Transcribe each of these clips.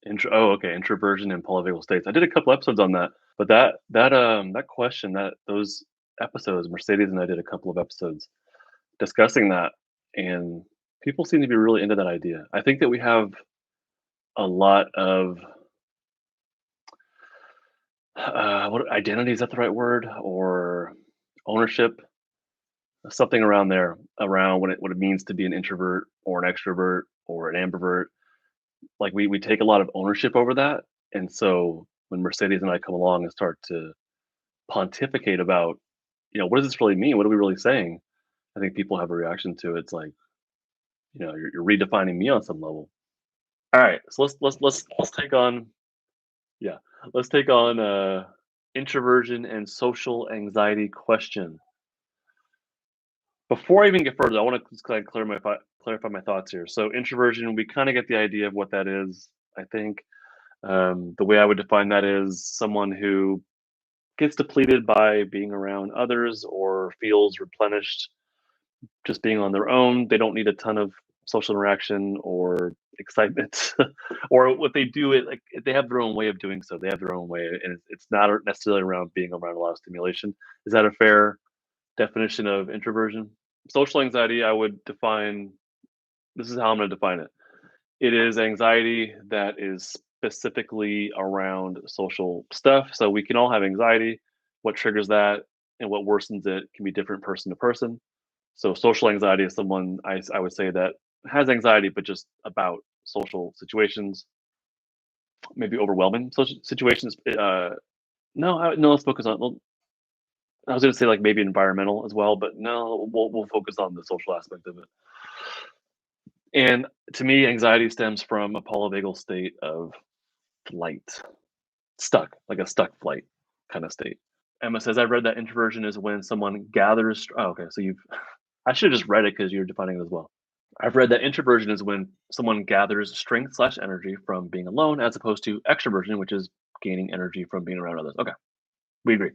Okay, introversion and polyvagal states. I did a couple episodes on that, but that question, that those episodes, Mercedes and I did a couple of episodes discussing that, and people seem to be really into that idea. I think that we have a lot of what identity, is that the right word, or ownership, something around there, around what it means to be an introvert or an extrovert or an ambivert. Like we take a lot of ownership over that, and so when Mercedes and I come along and start to pontificate about, what does this really mean? What are we really saying? I think people have a reaction to it. It's like, you're redefining me on some level. All right, so let's take on, yeah, let's take on introversion and social anxiety question. Before I even get further, I want to just kind of clarify my thoughts here. So introversion, we kind of get the idea of what that is. I think the way I would define that is someone who gets depleted by being around others or feels replenished just being on their own. They don't need a ton of social interaction or excitement, or what they do it like they have their own way of doing so. They have their own way, and it's not necessarily around being around a lot of stimulation. Is that a fair definition of introversion? Social anxiety, I would define. This is how I'm going to define it. It is anxiety that is specifically around social stuff. So we can all have anxiety. What triggers that and what worsens it can be different person to person. So social anxiety is someone I would say that has anxiety, but just about social situations, maybe overwhelming social situations. No, no. Let's focus on. Well, I was going to say like maybe environmental as well, but no, we'll focus on the social aspect of it. And to me, anxiety stems from a polyvagal state of flight, stuck, like a stuck flight kind of state. Emma says, I've read that introversion is when someone gathers. Oh, okay. So you've, I should have just read it because you're defining it as well. I've read that introversion is when someone gathers strength slash energy from being alone, as opposed to extroversion, which is gaining energy from being around others. Okay, we agree.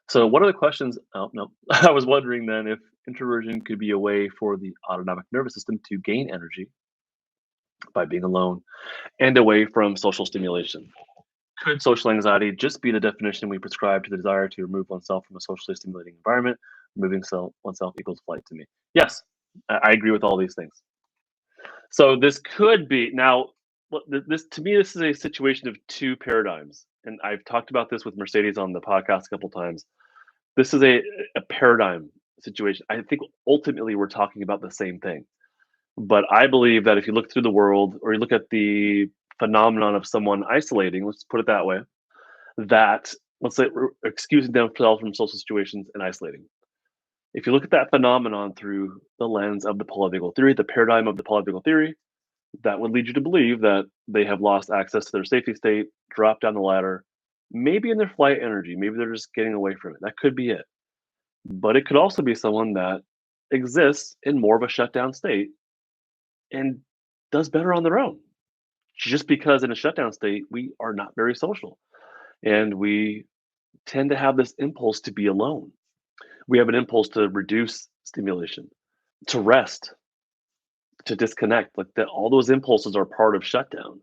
So, what are the questions? Oh, no. I was wondering then if introversion could be a way for the autonomic nervous system to gain energy by being alone and away from social stimulation. Could social anxiety just be the definition we prescribe to the desire to remove oneself from a socially stimulating environment? Removing oneself equals flight to me. Yes, I agree with all these things. So this could be now. This to me, this is a situation of two paradigms, and I've talked about this with Mercedes on the podcast a couple times. This is a paradigm situation. I think ultimately we're talking about the same thing, but I believe that if you look through the world or you look at the phenomenon of someone isolating, let's put it that way, that let's say excusing themselves from social situations and isolating. If you look at that phenomenon through the lens of the polyvagal theory, the paradigm of the polyvagal theory, that would lead you to believe that they have lost access to their safety state, dropped down the ladder, maybe in their flight energy, maybe they're just getting away from it. That could be it. But it could also be someone that exists in more of a shutdown state and does better on their own. Just because in a shutdown state, we are not very social and we tend to have this impulse to be alone. We have an impulse to reduce stimulation, to rest, to disconnect. Like that, all those impulses are part of shutdown.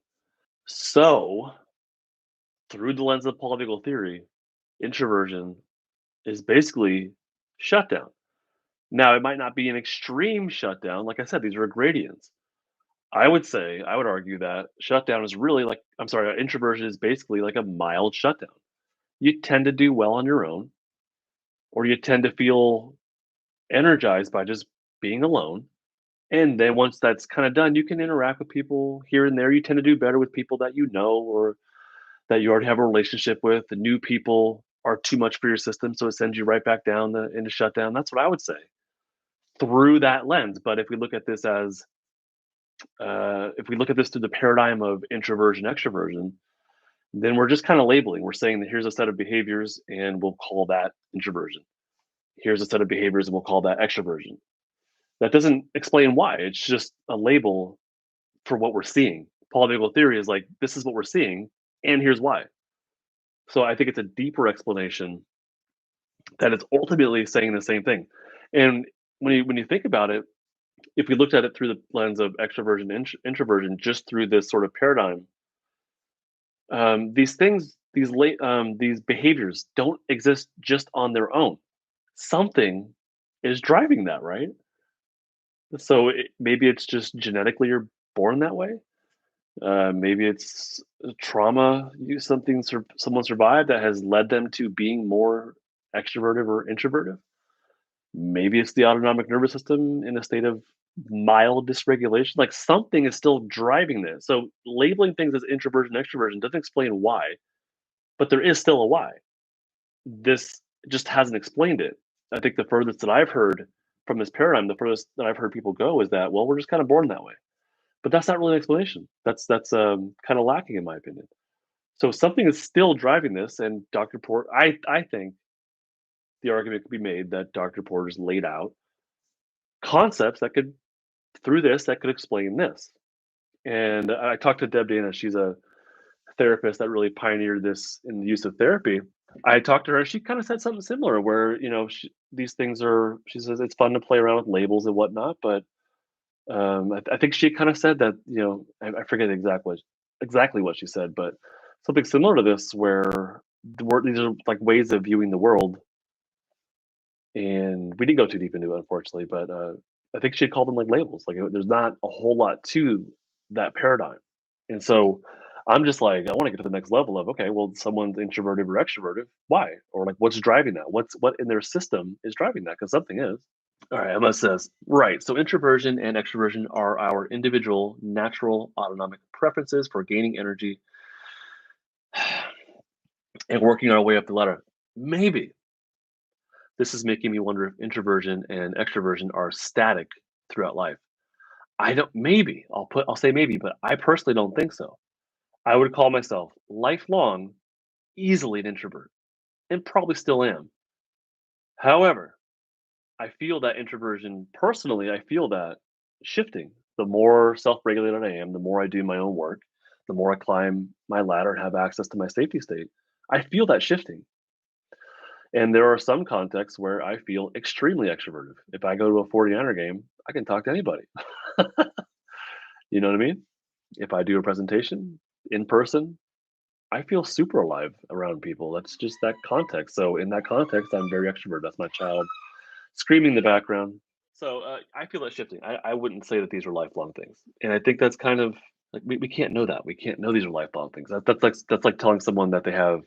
So, through the lens of polyvagal theory, introversion is basically shutdown. Now, it might not be an extreme shutdown. Like I said, these are gradients. I would argue that shutdown is really like, I'm sorry, introversion is basically like a mild shutdown. You tend to do well on your own, or you tend to feel energized by just being alone. And then once that's kind of done, you can interact with people here and there. You tend to do better with people that you know or that you already have a relationship with. The new people are too much for your system, so it sends you right back down into shutdown. That's what I would say through that lens. But if we look at this through the paradigm of introversion, extroversion, then we're just kind of labeling. We're saying that here's a set of behaviors, and we'll call that introversion. Here's a set of behaviors, and we'll call that extroversion. That doesn't explain why. It's just a label for what we're seeing. Polyvagal theory is like this is what we're seeing, and here's why. So I think it's a deeper explanation that it's ultimately saying the same thing. And when you think about it, if we looked at it through the lens of extroversion, introversion, just through this sort of paradigm, These things, these behaviors don't exist just on their own. Something is driving that, right? So maybe it's just genetically you're born that way. Maybe it's trauma, someone survived that has led them to being more extroverted or introverted. Maybe it's the autonomic nervous system in a state of mild dysregulation. Like something is still driving this. So labeling things as introversion, extroversion doesn't explain why, but there is still a why. This just hasn't explained it. I think the furthest that I've heard from this paradigm, the furthest that I've heard people go is that, well, we're just kind of born that way. But that's not really an explanation. That's kind of lacking in my opinion. So something is still driving this, and Dr. Port. I think the argument could be made that Dr. Porter's laid out concepts that could through this that could explain this. And I talked to Deb Dana. She's a therapist that really pioneered this in the use of therapy. I talked to her. She kind of said something similar, where these things are. She says it's fun to play around with labels and whatnot, but I think she kind of said that I forget exactly what she said, but something similar to this, where these are like ways of viewing the world, and we didn't go too deep into it, unfortunately. But I think she called them like labels. Like there's not a whole lot to that paradigm, and so I'm just like I want to get to the next level of okay, well, someone's introverted or extroverted, why, or like what's driving that? What in their system is driving that? Because something is. All right, Emma says, right. So introversion and extroversion are our individual natural autonomic preferences for gaining energy and working our way up the ladder. Maybe this is making me wonder if introversion and extroversion are static throughout life. I don't, maybe I'll say maybe, but I personally don't think so. I would call myself lifelong, easily an introvert and probably still am. However, I feel that introversion personally, I feel that shifting. The more self-regulated I am, the more I do my own work, the more I climb my ladder and have access to my safety state. I feel that shifting. And there are some contexts where I feel extremely extroverted. If I go to a 49er game, I can talk to anybody. You know what I mean? If I do a presentation in person, I feel super alive around people. That's just that context. So in that context, I'm very extroverted. That's my child screaming in the background. So I feel that shifting. I wouldn't say that these are lifelong things, and I think that's kind of like we can't know that. We can't know these are lifelong things. That's like telling someone that they have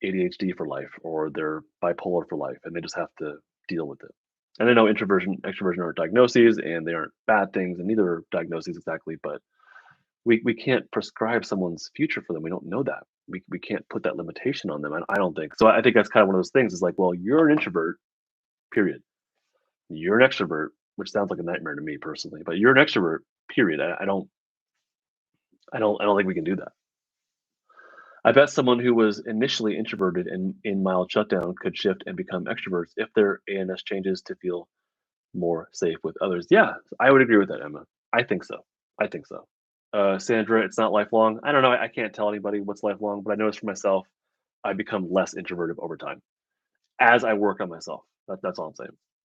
ADHD for life or they're bipolar for life, and they just have to deal with it. And I know introversion, extroversion aren't diagnoses, and they aren't bad things, and neither are diagnoses exactly. But we can't prescribe someone's future for them. We don't know that. We can't put that limitation on them. I don't think so. I think that's kind of one of those things. Is like, well, you're an introvert. Period. You're an extrovert, which sounds like a nightmare to me personally, but you're an extrovert, period. I don't think we can do that. I bet someone who was initially introverted and in mild shutdown could shift and become extroverts if their ANS changes to feel more safe with others. Yeah, I would agree with that, Emma. I think so. I think so. Sandra, it's not lifelong. I don't know. I can't tell anybody what's lifelong, but I notice for myself, I become less introverted over time as I work on myself. That's all I'm saying.